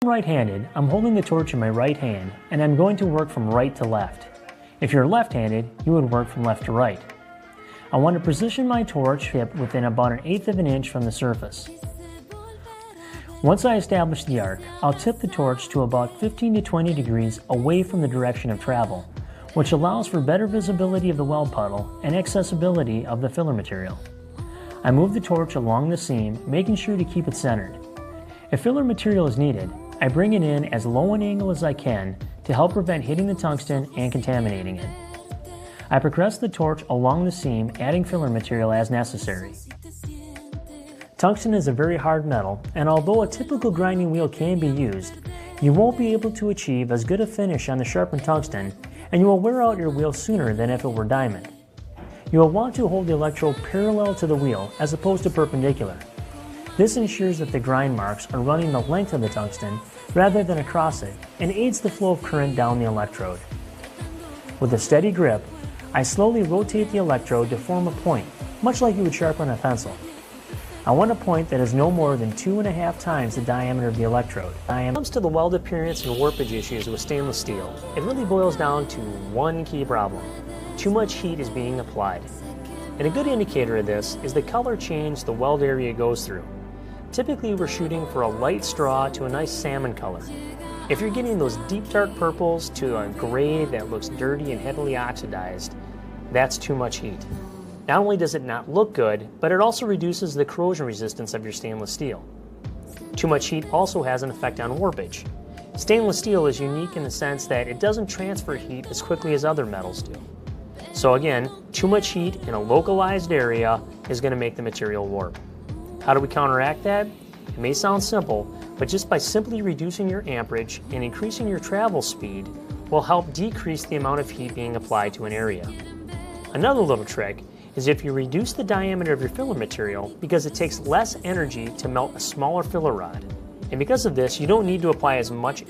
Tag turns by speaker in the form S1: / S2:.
S1: Right-handed, I'm holding the torch in my right hand and I'm going to work from right to left. If you're left-handed, you would work from left to right. I want to position my torch tip within about 1/8 of an inch from the surface. Once I establish the arc, I'll tip the torch to about 15 to 20 degrees away from the direction of travel, which allows for better visibility of the weld puddle and accessibility of the filler material. I move the torch along the seam, making sure to keep it centered. If filler material is needed, I bring it in as low an angle as I can to help prevent hitting the tungsten and contaminating it. I progress the torch along the seam, adding filler material as necessary. Tungsten is a very hard metal, and although a typical grinding wheel can be used, you won't be able to achieve as good a finish on the sharpened tungsten, and you will wear out your wheel sooner than if it were diamond. You will want to hold the electrode parallel to the wheel as opposed to perpendicular. This ensures that the grind marks are running the length of the tungsten rather than across it, and aids the flow of current down the electrode. With a steady grip, I slowly rotate the electrode to form a point, much like you would sharpen a pencil. I want a point that is no more than 2.5 times the diameter of the electrode. When it comes to the weld appearance and warpage issues with stainless steel, it really boils down to one key problem. Too much heat is being applied. And a good indicator of this is the color change the weld area goes through. Typically we're shooting for a light straw to a nice salmon color. If you're getting those deep dark purples to a gray that looks dirty and heavily oxidized, that's too much heat. Not only does it not look good, but it also reduces the corrosion resistance of your stainless steel. Too much heat also has an effect on warpage. Stainless steel is unique in the sense that it doesn't transfer heat as quickly as other metals do. So again, too much heat in a localized area is going to make the material warp. How do we counteract that? It may sound simple, but just by simply reducing your amperage and increasing your travel speed will help decrease the amount of heat being applied to an area. Another little trick is if you reduce the diameter of your filler material because it takes less energy to melt a smaller filler rod. And because of this, you don't need to apply as much